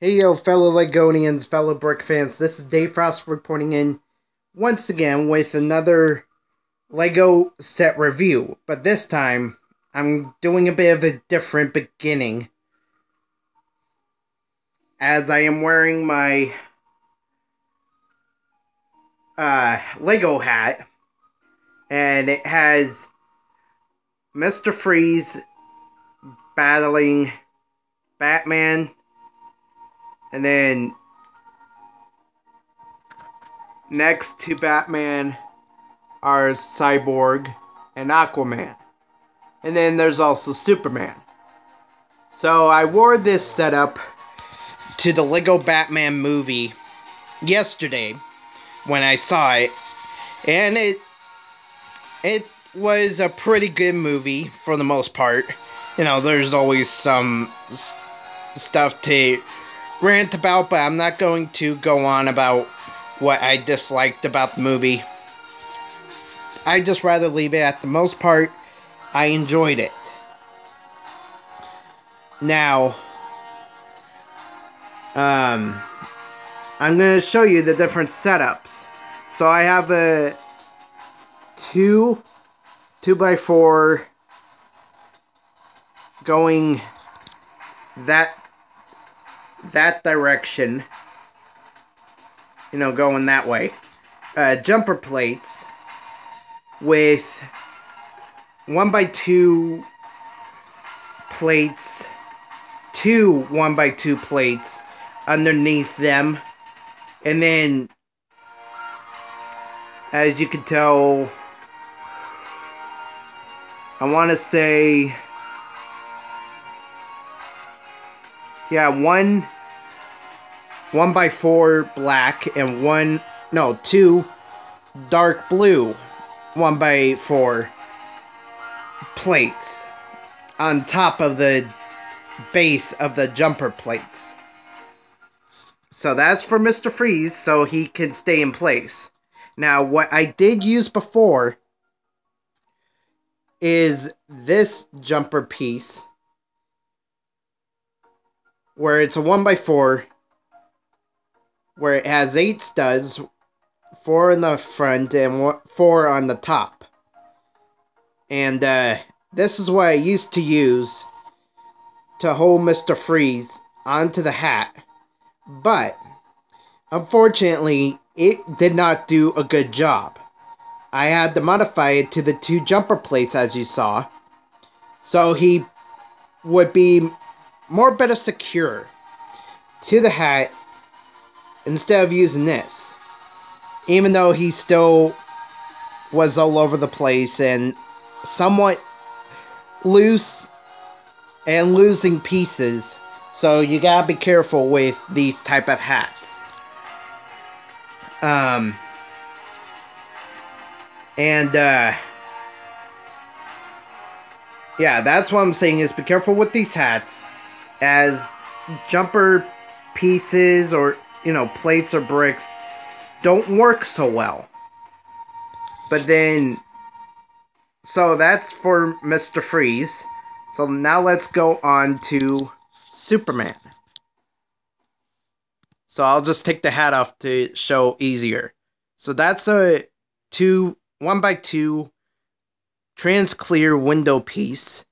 Hey yo, fellow Legonians, fellow Brick fans, this is Dave Frost reporting in once again with another Lego set review. But this time, I'm doing a bit of a different beginning, as I am wearing my Lego hat, and it has Mr. Freeze battling Batman. And then, next to Batman are Cyborg and Aquaman. And then there's also Superman. So I wore this setup to the Lego Batman movie yesterday when I saw it. And it was a pretty good movie for the most part. You know, there's always some stuff to rant about, but I'm not going to go on about what I disliked about the movie. I just rather leave it at the most part. I enjoyed it. Now, I'm going to show you the different setups. So I have a 2x4 going that direction, you know, going that way. Jumper plates with 1x2 plates, two 1x2 plates underneath them, and then, as you can tell, I want to say, yeah, 1x4 black and two dark blue 1x4 plates on top of the base of the jumper plates. So that's for Mr. Freeze, so he can stay in place. Now, what I did use before is this jumper piece, where it's a 1x4, where it has 8 studs, 4 in the front and 4 on the top. And this is what I used to use to hold Mr. Freeze onto the hat. But, unfortunately, it did not do a good job. I had to modify it to the 2 jumper plates, as you saw, so he would be more better secure to the hat instead of using this. Even though he still was all over the place and somewhat loose and losing pieces. So you gotta be careful with these type of hats. Yeah, that's what I'm saying, is be careful with these hats, as jumper pieces or, you know, plates or bricks don't work so well. But then, so that's for Mr. Freeze. So now let's go on to Superman. So I'll just take the hat off to show easier. So that's a 1x2 trans clear window piece,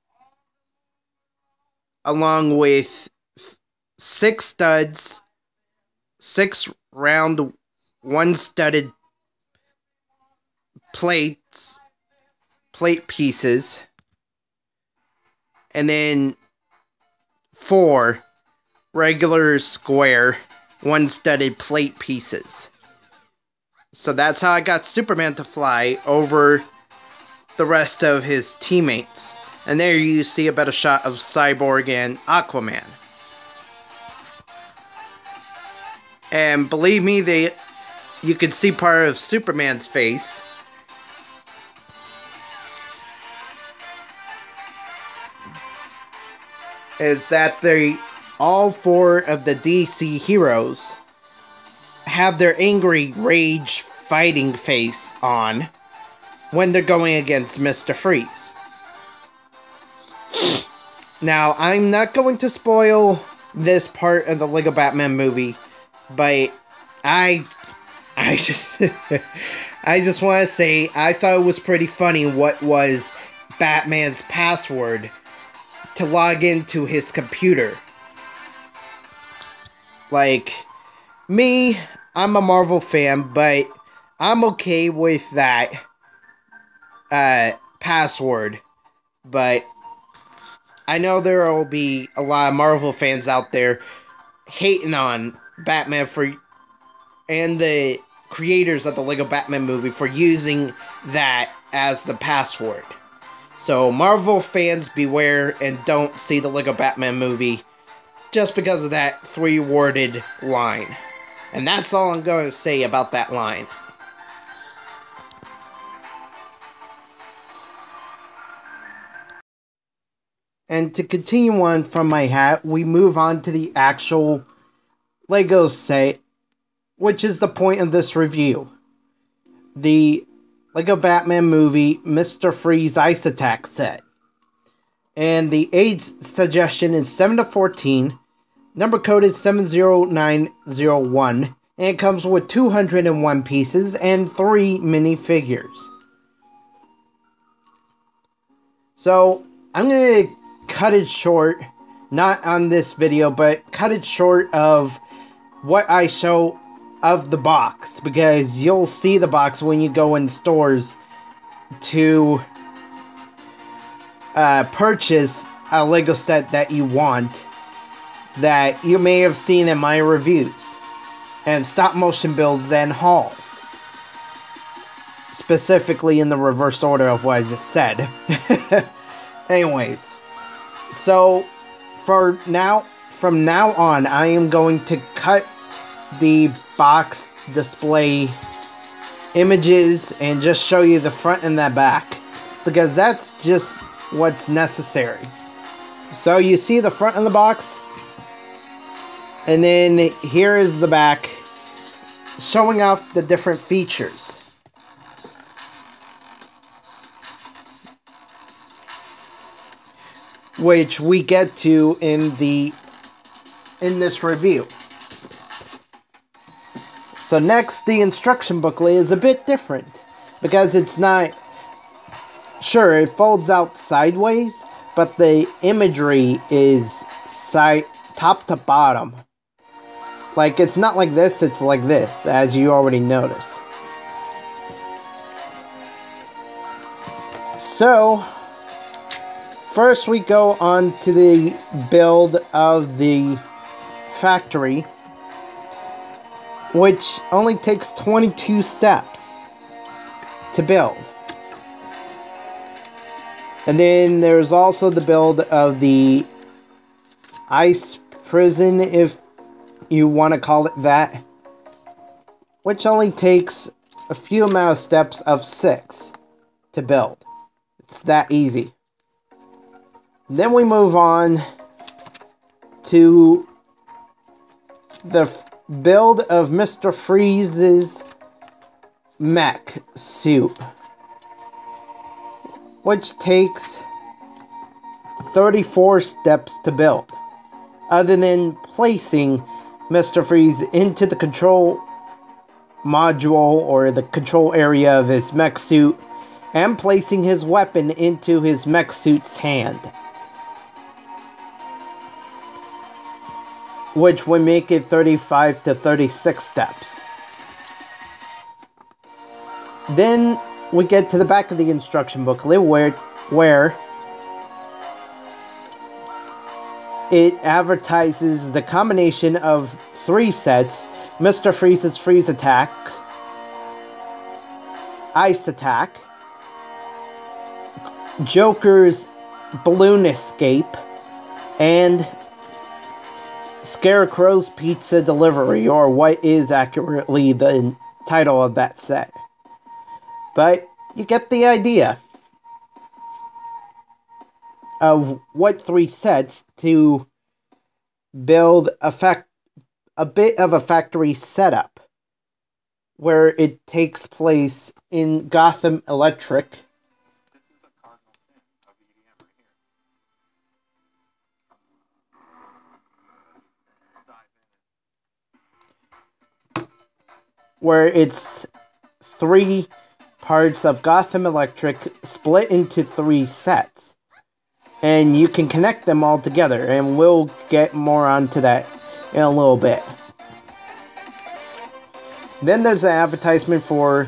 along with 6 studs, 6 round 1-studded plate pieces, and then 4 regular square 1-studded plate pieces. So that's how I got Superman to fly over the rest of his teammates. And there you see a better shot of Cyborg and Aquaman. And believe me, you can see part of Superman's face. Is that all 4 of the DC heroes have their angry rage fighting face on when they're going against Mr. Freeze. Now, I'm not going to spoil this part of the Lego Batman movie, but I just I just want to say I thought it was pretty funny what was Batman's password to log into his computer. Like, me, I'm a Marvel fan, but I'm okay with that password. But I know there will be a lot of Marvel fans out there hating on Batman and the creators of the Lego Batman movie for using that as the password. So Marvel fans beware and don't see the Lego Batman movie just because of that three-worded line. And that's all I'm going to say about that line. And to continue on from my hat, we move on to the actual Lego set, which is the point of this review. The Lego Batman movie Mr. Freeze Ice Attack set. And the age suggestion is 7 to 14. Number code is 70901. And it comes with 201 pieces and 3 minifigures. So, I'm going to cut it short. Not on this video, but cut it short of what I show of the box, because you'll see the box when you go in stores to purchase a Lego set that you want, that you may have seen in my reviews and stop motion builds and hauls, specifically in the reverse order of what I just said. Anyways, so from now on, I am going to cut the box display images and just show you the front and the back, because that's just what's necessary. So you see the front of the box, and then here is the back, showing off the different features. Which we get to in this review. So next, the instruction booklet is a bit different, because it's not, sure, it folds out sideways, but the imagery is top to bottom. Like, it's not like this, it's like this, as you already noticed. So, first we go on to the build of the factory, which only takes 22 steps to build. And then there's also the build of the ice prison, if you want to call it that, which only takes a few amount of steps of 6 to build. It's that easy. Then we move on to the build of Mr. Freeze's mech suit, which takes 34 steps to build, other than placing Mr. Freeze into the control module or the control area of his mech suit and placing his weapon into his mech suit's hand, which would make it 35 to 36 steps. Then we get to the back of the instruction booklet where it advertises the combination of 3 sets: Mr. Freeze's Freeze Attack, Ice Attack, Joker's Balloon Escape, and Scarecrow's Pizza Delivery, or what is accurately the title of that set. But you get the idea of what 3 sets to build a bit of a factory setup, where it takes place in Gotham Electric. where it's 3 parts of Gotham Electric split into 3 sets. And you can connect them all together, and we'll get more onto that in a little bit. Then there's an advertisement for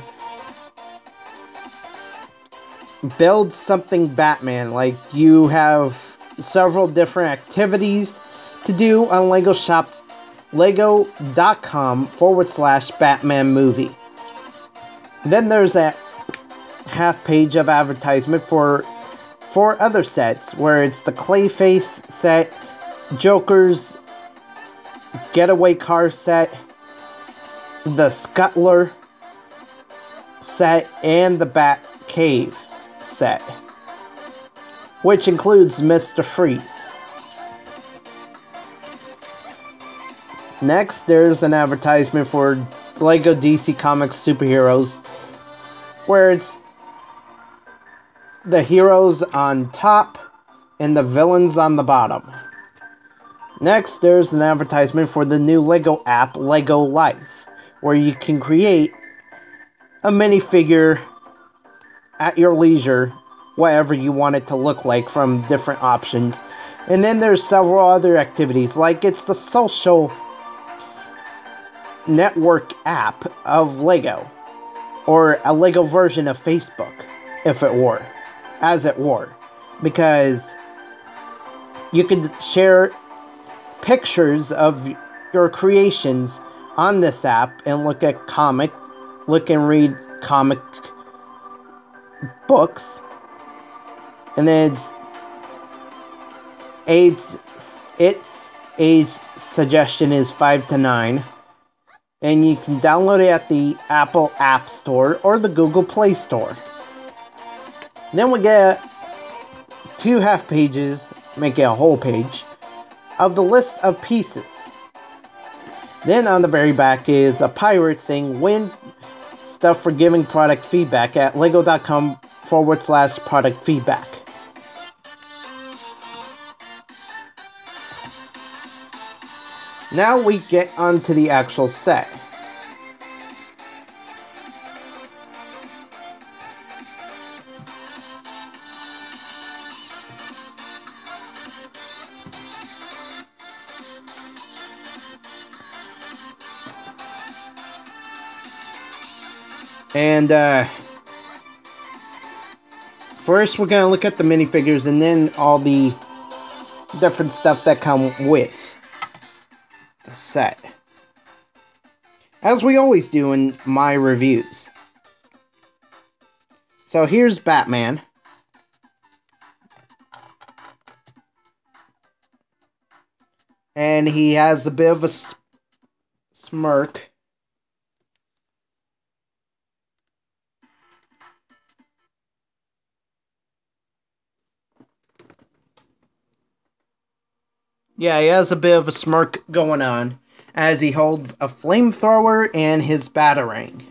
Build Something Batman. Like, you have several different activities to do on Lego Shop, lego.com/Batman movie. Then there's a half page of advertisement for 4 other sets, where it's the Clayface set, Joker's Getaway Car set, the Scuttler set, and the Bat Cave set, which includes Mr. Freeze. Next, there's an advertisement for Lego DC Comics Superheroes, where it's the heroes on top and the villains on the bottom. Next, there's an advertisement for the new Lego app, Lego Life, where you can create a minifigure at your leisure, whatever you want it to look like from different options. And then there's several other activities, like it's the social network app of Lego, or a Lego version of Facebook, if it were, as it were, because you could share pictures of your creations on this app and look and read comic books. And then its age suggestion is 5 to 9. And you can download it at the Apple App Store or the Google Play Store. Then we get 2 half pages, make it a whole page, of the list of pieces. Then on the very back is a pirate saying, win stuff for giving product feedback at lego.com/product feedback. Now we get onto the actual set. And first we're going to look at the minifigures and then all the different stuff that come with the set, as we always do in my reviews. So here's Batman. And he has a bit of a smirk. Yeah, he has a bit of a smirk going on as he holds a flamethrower and his batarang.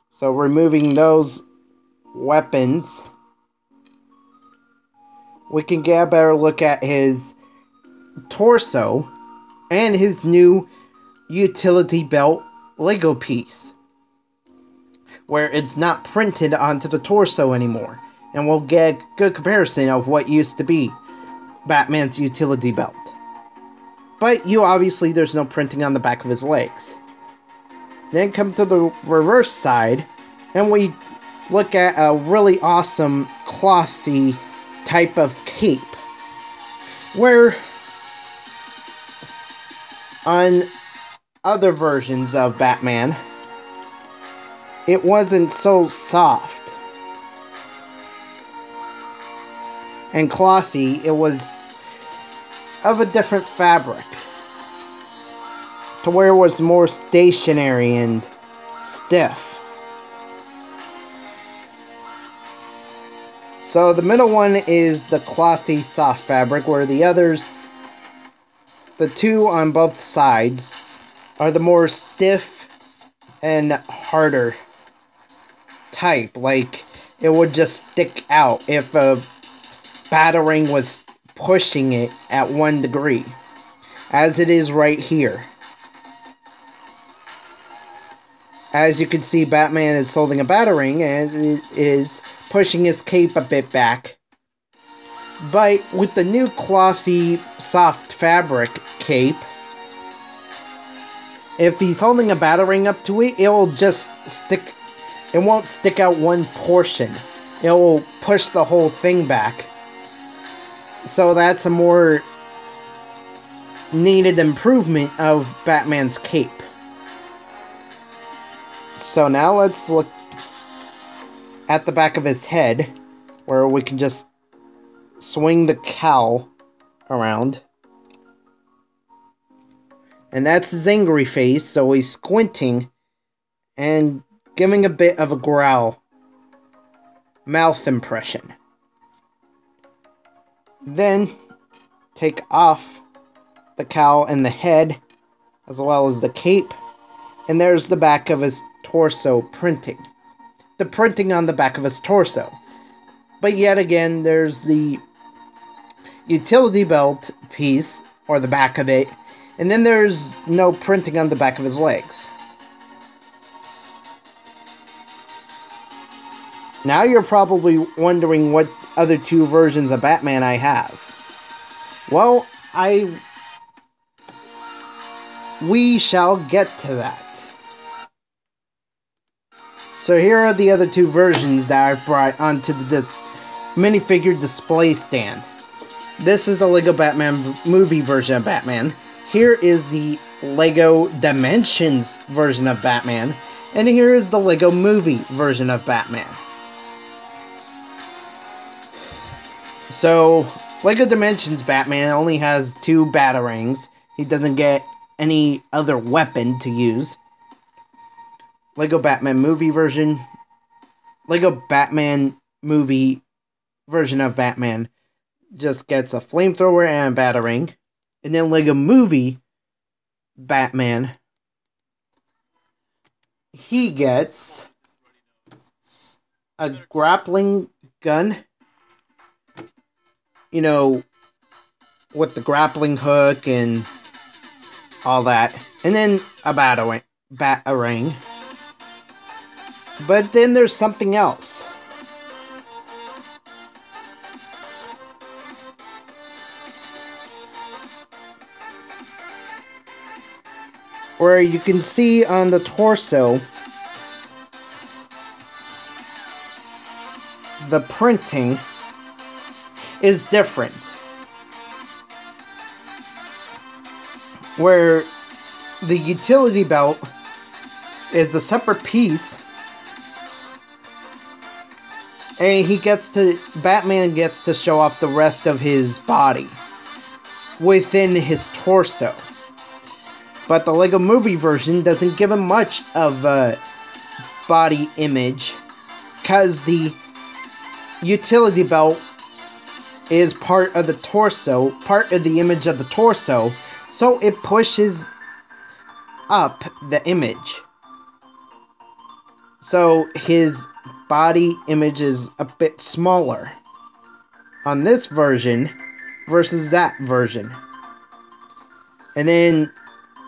So removing those weapons, we can get a better look at his torso and his new utility belt Lego piece, where it's not printed onto the torso anymore. And we'll get a good comparison of what used to be Batman's utility belt. But there's no printing on the back of his legs. Then come to the reverse side, and we look at a really awesome clothy type of cape, where on other versions of Batman, it wasn't so soft and clothy. It was of a different fabric, to where it was more stationary and stiff. So the middle one is the clothy soft fabric, where the others, the 2 on both sides, are the more stiff and harder type. Like, it would just stick out if a batarang was pushing it at 1 degree. as it is right here. As you can see, Batman is holding a batarang and is pushing his cape a bit back. But with the new clothy, soft fabric cape, if he's holding a batarang up to it, it'll just stick. It won't stick out one portion. It will push the whole thing back. So that's a more needed improvement of Batman's cape. So now let's look at the back of his head, where we can just swing the cowl around. And that's his angry face, so he's squinting and giving a bit of a growl. Mouth impression. Then, take off the cowl and the head, as well as the cape, and there's the back of his torso printing. The printing on the back of his torso. But yet again, there's the utility belt piece, or the back of it, and then there's no printing on the back of his legs. Now you're probably wondering what other two versions of Batman I have. Well, we shall get to that. So here are the other two versions that I've brought onto the minifigure display stand. This is the Lego Batman movie version of Batman. Here is the Lego Dimensions version of Batman. And here is the Lego movie version of Batman. So, Lego Dimensions Batman only has 2 batarangs. He doesn't get any other weapon to use. Lego Batman movie version. Lego Batman movie version of Batman just gets a flamethrower and a batarang. And then Lego movie Batman, he gets a grappling gun. You know, with the grappling hook and all that. And then a batarang. But then there's something else. Where you can see on the torso the printing is different. Where the utility belt is a separate piece, and Batman gets to show off the rest of his body within his torso. But the Lego movie version doesn't give him much of a body image, because the utility belt is part of the torso, part of the image of the torso, so it pushes up the image. So his body image is a bit smaller on this version versus that version. And then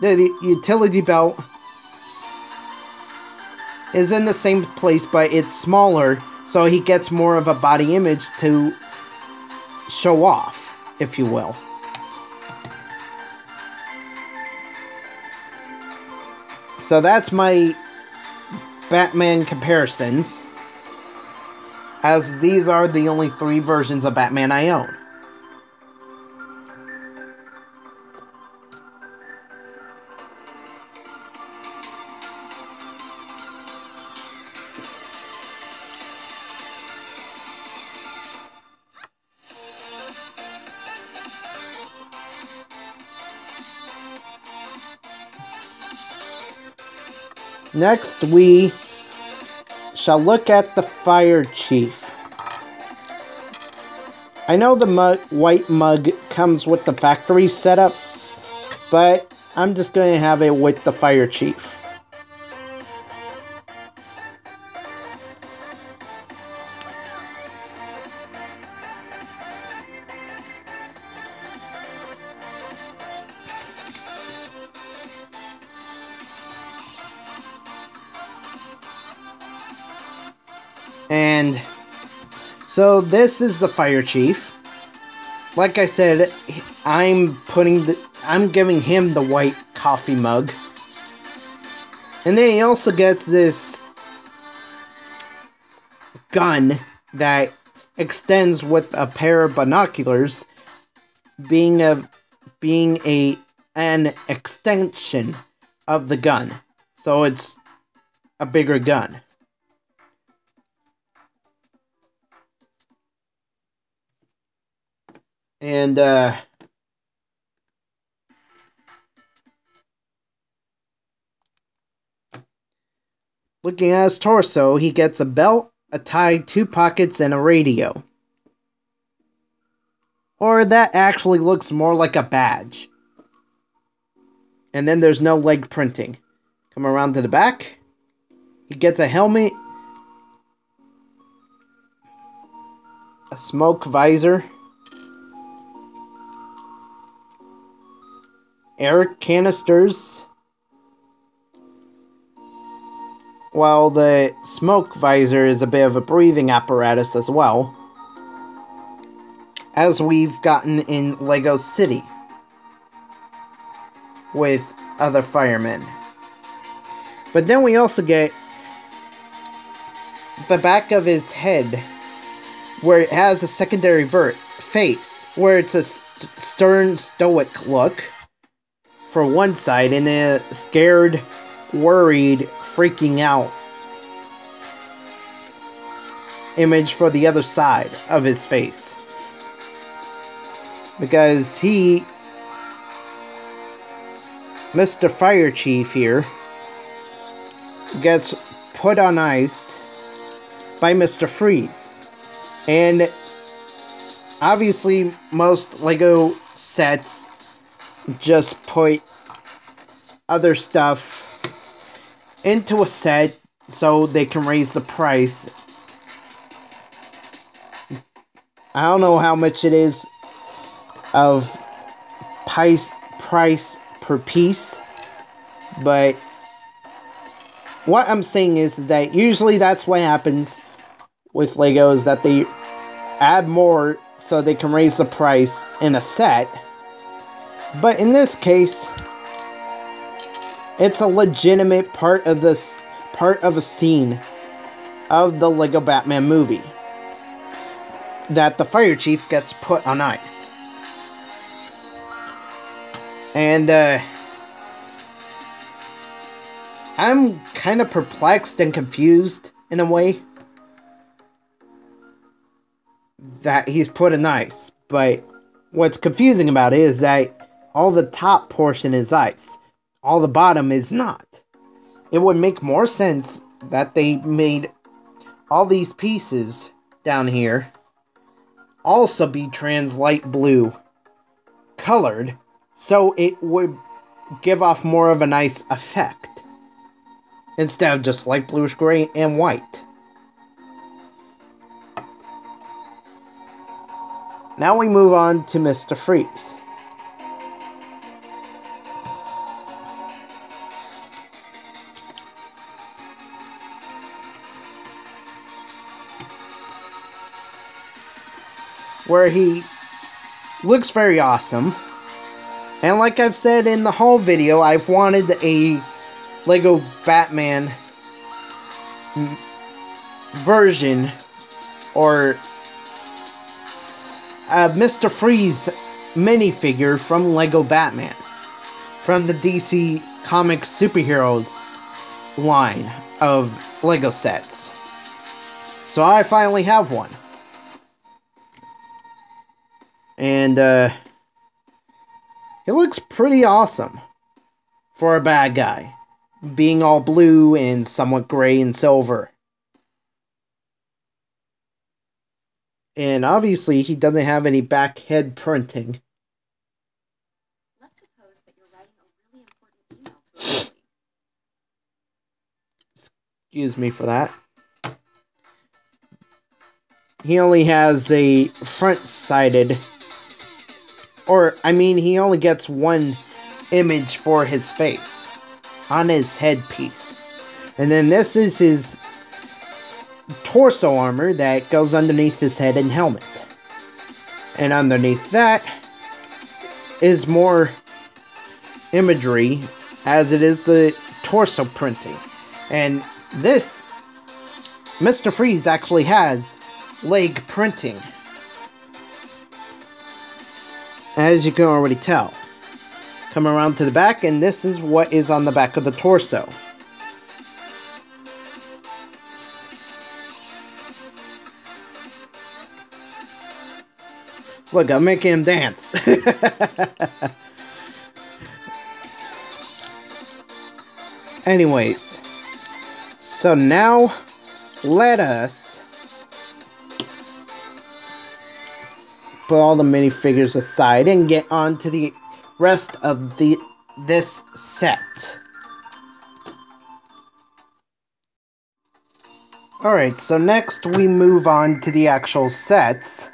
the utility belt is in the same place, but it's smaller, so he gets more of a body image to show off, if you will. So that's my Batman comparisons, as these are the only 3 versions of Batman I own. Next, we shall look at the Fire Chief. I know the white mug comes with the factory setup, but I'm just going to have it with the Fire Chief. And so this is the fire chief. Like I said, I'm giving him the white coffee mug. And then he also gets this gun that extends with a pair of binoculars, being an extension of the gun. So it's a bigger gun. And looking at his torso, he gets a belt, a tie, 2 pockets, and a radio. Or that actually looks more like a badge. And then there's no leg printing. Come around to the back. He gets a helmet, a smoke visor, air canisters. While the smoke visor is a bit of a breathing apparatus as well, as we've gotten in Lego City with other firemen. But then we also get the back of his head, where it has a secondary face, where it's a stern, stoic look for one side, and a scared, worried, freaking out image for the other side of his face. Because Mr. Fire Chief here, gets put on ice by Mr. Freeze. And obviously most Lego sets just put other stuff into a set so they can raise the price. I don't know how much it is of price per piece, but what I'm saying is that usually that's what happens with Lego, is that they add more so they can raise the price in a set. But in this case, it's a legitimate part of a scene of the Lego Batman movie that the fire chief gets put on ice. And I'm kind of perplexed and confused in a way that he's put on ice. But what's confusing about it is that all the top portion is ice. All the bottom is not. It would make more sense that they made all these pieces down here also be trans light blue colored, so it would give off more of a nice effect instead of just light bluish gray and white. Now we move on to Mr. Freeze. Where he looks very awesome. And like I've said in the haul video, I've wanted a Lego Batman version, or a Mr. Freeze minifigure from Lego Batman, from the DC Comics Superheroes line of Lego sets. So I finally have one. And he looks pretty awesome for a bad guy, being all blue and somewhat gray and silver. And obviously he doesn't have any back head printing. Let's suppose that you're writing a really important email to a colleague. Excuse me for that. He only has a front-sided, or, I mean, he only gets one image for his face on his headpiece. And then this is his torso armor that goes underneath his head and helmet. And underneath that is more imagery, as it is the torso printing. And this, Mr. Freeze actually has leg printing, as you can already tell. Come around to the back, and this is what is on the back of the torso. Look, I'm making him dance. Anyways, so now let us put all the minifigures aside and get on to the rest of this set. Alright, so next we move on to the actual sets.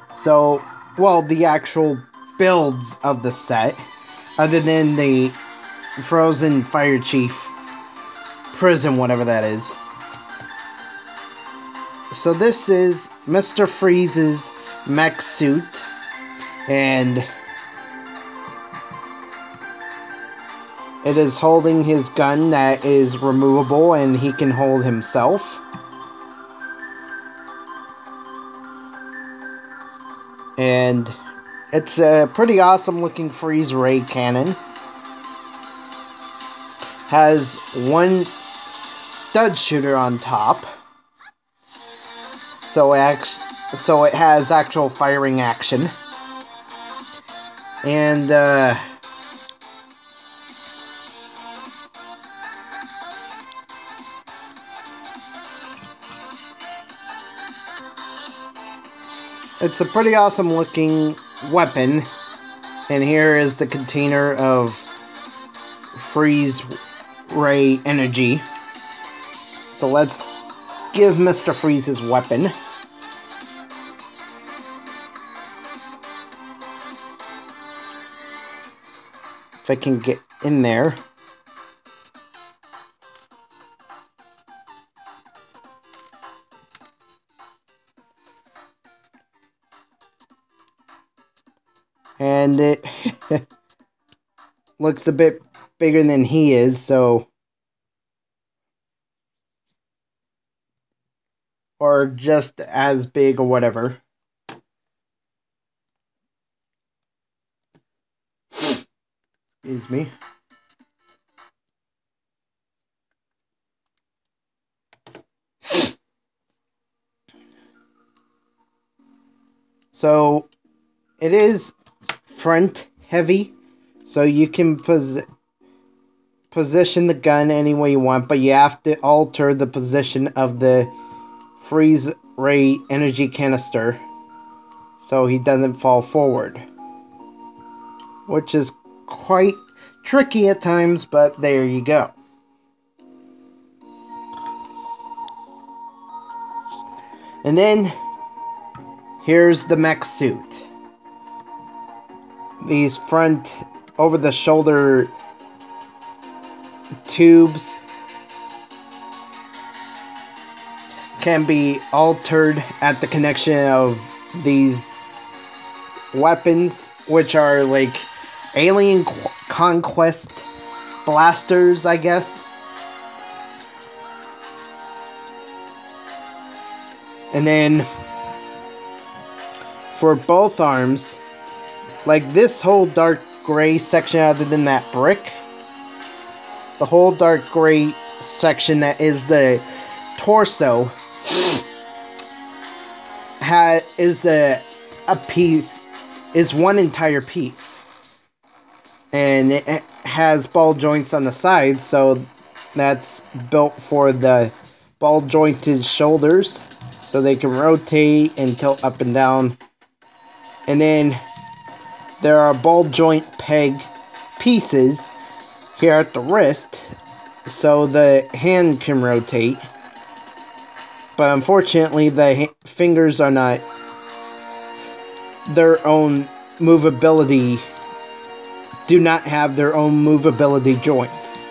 So, well, the actual builds of the set, other than the Frozen Fire Chief prison, whatever that is. So this is Mr. Freeze's mech suit, and it is holding his gun that is removable, and he can hold himself. And it's a pretty awesome looking freeze ray cannon. Has one stud shooter on top, so it has actual firing action. And it's a pretty awesome looking weapon. And here is the container of freeze ray energy. So let's give Mr. Freeze his weapon. If I can get in there. And it looks a bit bigger than he is, so... or just as big or whatever. Excuse me. So, it is front heavy, so you can position the gun any way you want, but you have to alter the position of the freeze ray energy canister so he doesn't fall forward, which is quite tricky at times, but there you go. And then here's the mech suit. These front over the shoulder tubes can be altered at the connection of these weapons, which are like alien conquest blasters, I guess. And then for both arms, like this whole dark gray section, other than that brick, the whole dark gray section that is the torso is a piece, is one entire piece, and it has ball joints on the sides, so that's built for the ball jointed shoulders, so they can rotate and tilt up and down. And then there are ball joint peg pieces here at the wrist, so the hand can rotate. But unfortunately, the fingers are not their own movability, do not have their own movability joints.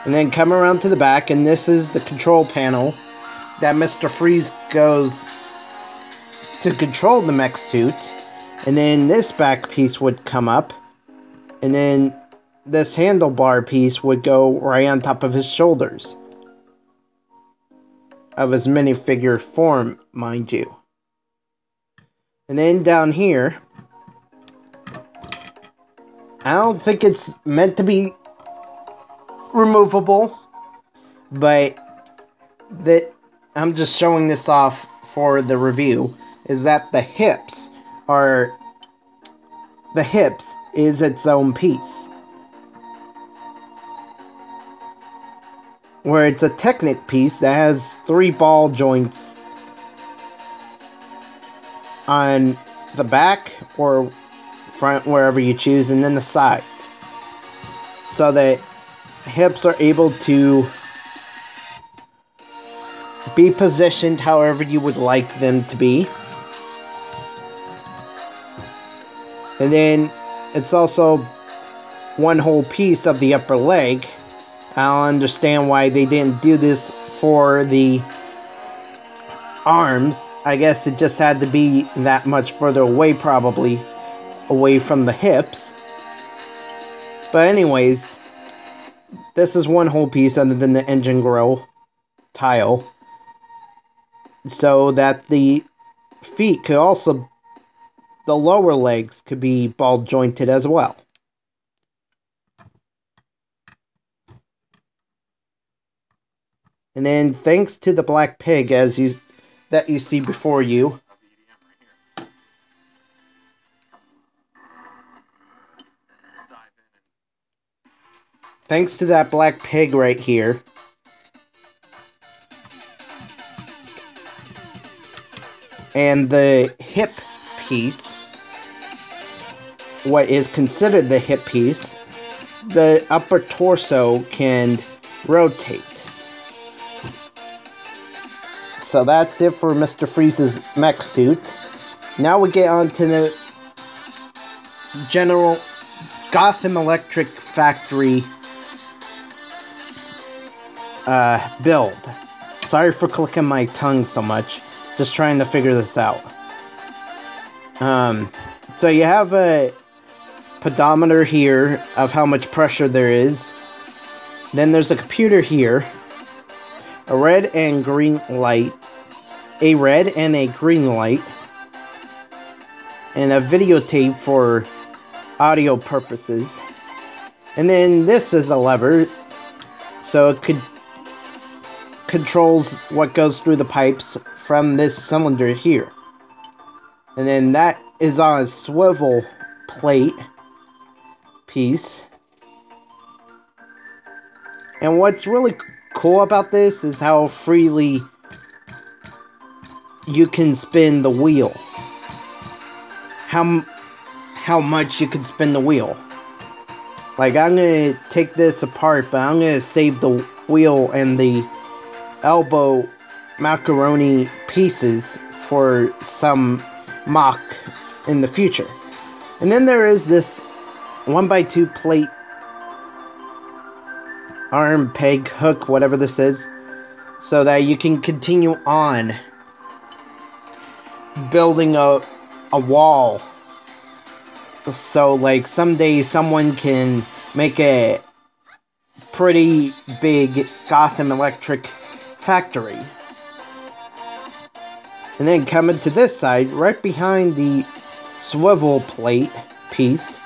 And then come around to the back, and this is the control panel that Mr. Freeze goes to control the mech suit. And then this back piece would come up, and then this handlebar piece would go right on top of his shoulders. Of his minifigure form, mind you. And then down here, I don't think it's meant to be removable, but that I'm just showing this off for the review, is that the hips is its own piece. Where it's a Technic piece that has 3 ball joints on the back or front, wherever you choose, and then the sides. So that hips are able to be positioned however you would like them to be. And then it's also one whole piece of the upper leg. I don't understand why they didn't do this for the arms. I guess it just had to be that much further away, probably away from the hips. But anyways, this is one whole piece other than the engine grill tile, so that the feet could also, the lower legs could be ball jointed as well. And then, thanks to the black pig that you see before you, thanks to that black pig right here, and the hip piece, what is considered the hip piece, the upper torso can rotate. So that's it for Mr. Freeze's mech suit. Now we get on to the general Gotham Electric Factory build. Sorry for clicking my tongue so much. Just trying to figure this out. So you have a pedometer here of how much pressure there is. Then there's a computer here. A red and green light. A red and a green light. And a videotape for audio purposes. And then this is a lever. So it controls what goes through the pipes from this cylinder here. And then that is on a swivel plate piece. And what's really cool about this is how freely you can spin the wheel. How much you can spin the wheel. Like, I'm gonna take this apart, but I'm gonna save the wheel and the elbow macaroni pieces for some mock in the future. And then there is this 1x2 plate arm, peg, hook, whatever this is, so that you can continue on building a wall. So, like, someday someone can make a pretty big Gotham Electric factory. And then coming to this side, right behind the swivel plate piece,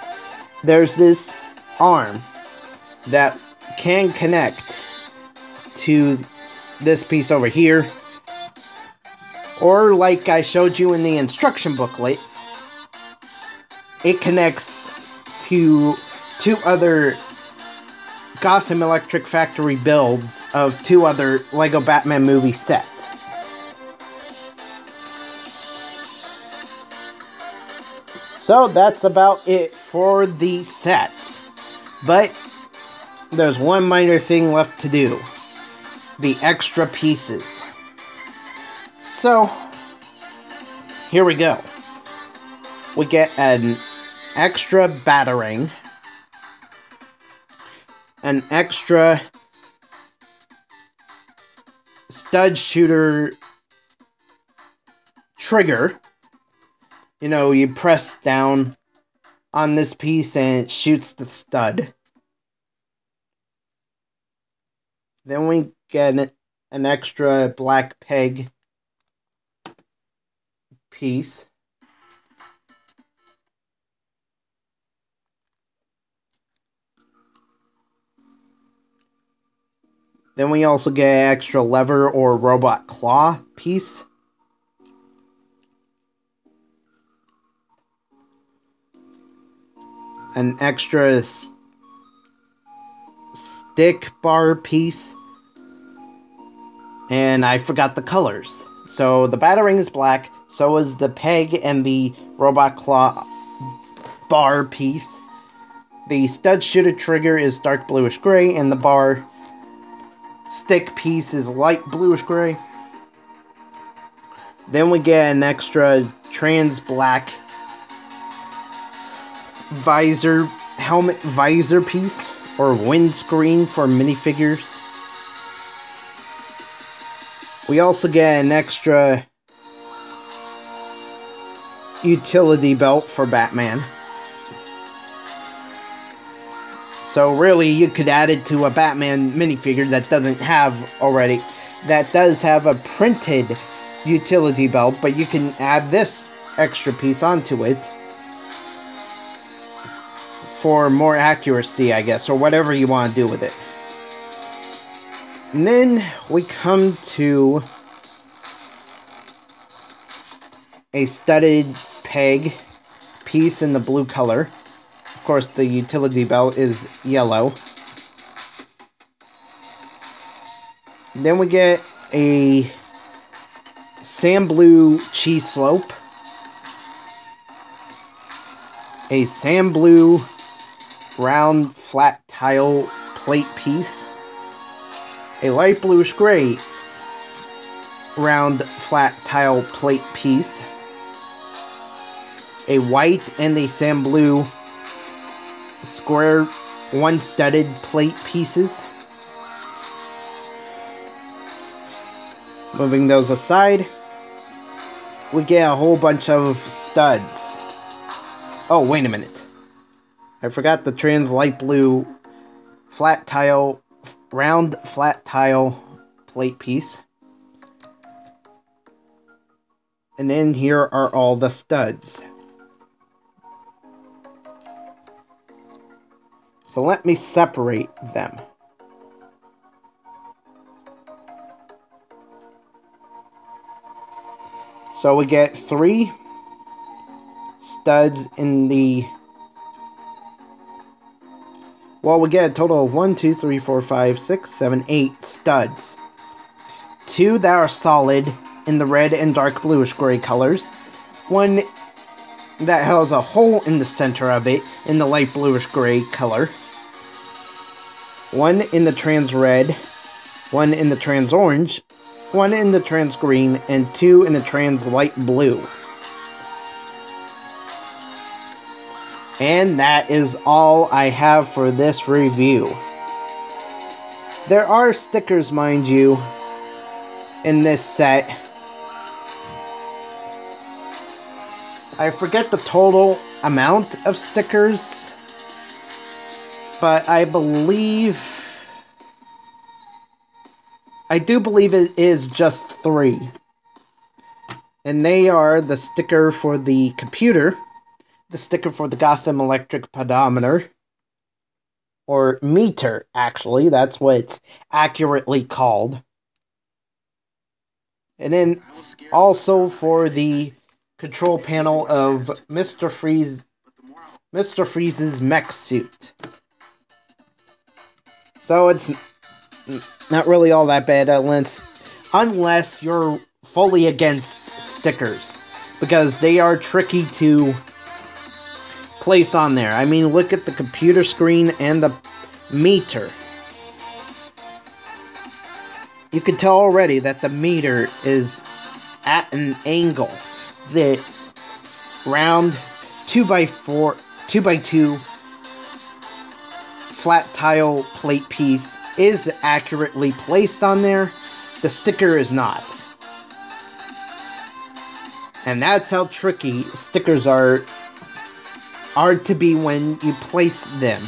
there's this arm that can connect to this piece over here. Or, like I showed you in the instruction booklet, it connects to 2 other Gotham Electric Factory builds of 2 other Lego Batman movie sets. So that's about it for the set. But there's one minor thing left to do. The extra pieces. So, here we go. We get an extra battering, an extra stud shooter trigger. You know, you press down on this piece and it shoots the stud. Then we get an extra black peg piece. Then we also get an extra lever or robot claw piece. An extra stick bar piece. And I forgot the colors. So the batarang is black, so is the peg and the robot claw bar piece. The stud shooter trigger is dark bluish gray, and the bar stick piece is light bluish gray. Then we get an extra trans black helmet visor piece, or windscreen for minifigures. We also get an extra utility belt for Batman. So really, you could add it to a Batman minifigure that doesn't have already. That does have a printed utility belt, but you can add this extra piece onto it for more accuracy, I guess, or whatever you want to do with it. And then we come to a studded peg piece in the blue color. Of course, the utility belt is yellow. Then we get a sand blue cheese slope, a sand blue round flat tile plate piece, a light bluish gray round flat tile plate piece, a white and a sand blue square one studded plate pieces. Moving those aside, we get a whole bunch of studs. Oh, wait a minute. I forgot the trans light blue flat tile, round flat tile plate piece. And then here are all the studs. So let me separate them. So we get 3 studs in the... Well, we get a total of 1, 2, 3, 4, 5, 6, 7, 8 studs. 2 that are solid in the red and dark bluish gray colors. 1 that has a hole in the center of it in the light bluish gray color. 1 in the trans red, 1 in the trans orange, 1 in the trans green, and 2 in the trans light blue. And that is all I have for this review. There are stickers, mind you, in this set. I forget the total amount of stickers, but I do believe it is just 3. And they are the sticker for the computer, the sticker for the Gotham electric pedometer, or meter, actually, that's what it's accurately called. And then also for the control panel of Mr. Freeze's mech suit. So it's not really all that bad unless you're fully against stickers, because they are tricky to place on there. I mean, look at the computer screen and the meter. You can tell already that the meter is at an angle. The round 2x2 flat tile plate piece is accurately placed on there, the sticker is not. And that's how tricky stickers are to be when you place them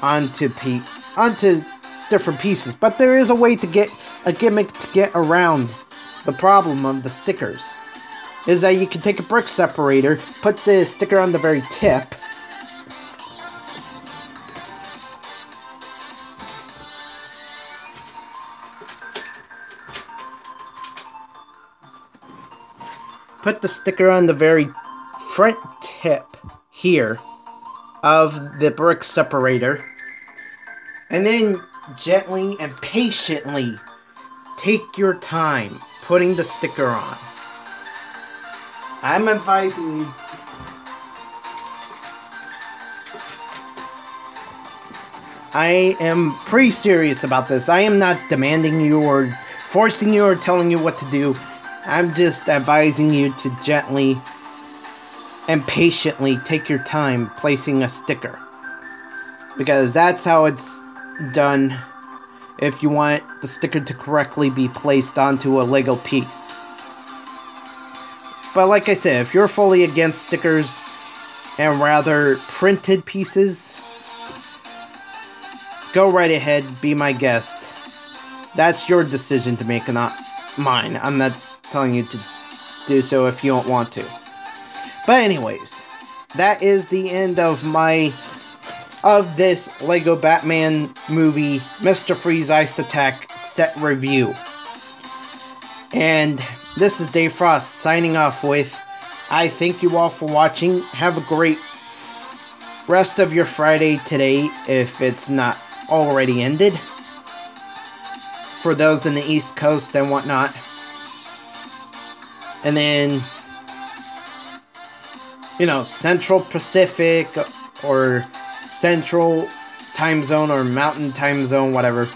onto different pieces. But there is a way to get a gimmick to get around the problem of the stickers. Is that you can take a brick separator, put the sticker on the very tip, put the sticker on the very front tip here of the brick separator, and then gently and patiently take your time putting the sticker on. I'm advising you I am pretty serious about this. I am not demanding you or forcing you or telling you what to do. I'm just advising you to gently and patiently take your time placing a sticker. Because that's how it's done if you want the sticker to correctly be placed onto a Lego piece. But like I said, if you're fully against stickers and rather printed pieces, go right ahead, be my guest. That's your decision to make, not mine. I'm not telling you to do so if you don't want to. But anyways, that is the end of this Lego Batman movie Mr. Freeze Ice Attack set review. And this is Dave Frost signing off with, I thank you all for watching. Have a great rest of your Friday today, if it's not already ended, for those in the East Coast and whatnot. And then, you know, Central Pacific or Central Time Zone or Mountain Time Zone, whatever.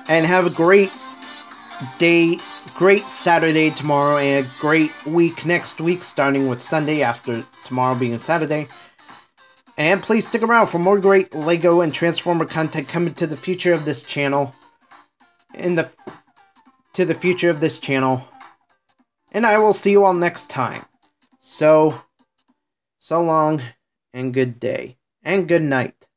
And have a great day, great Saturday tomorrow, and a great week next week, starting with Sunday after tomorrow being Saturday. And please stick around for more great Lego and Transformer content coming to the future of this channel. To the future of this channel. And I will see you all next time. So long, and good day, and good night.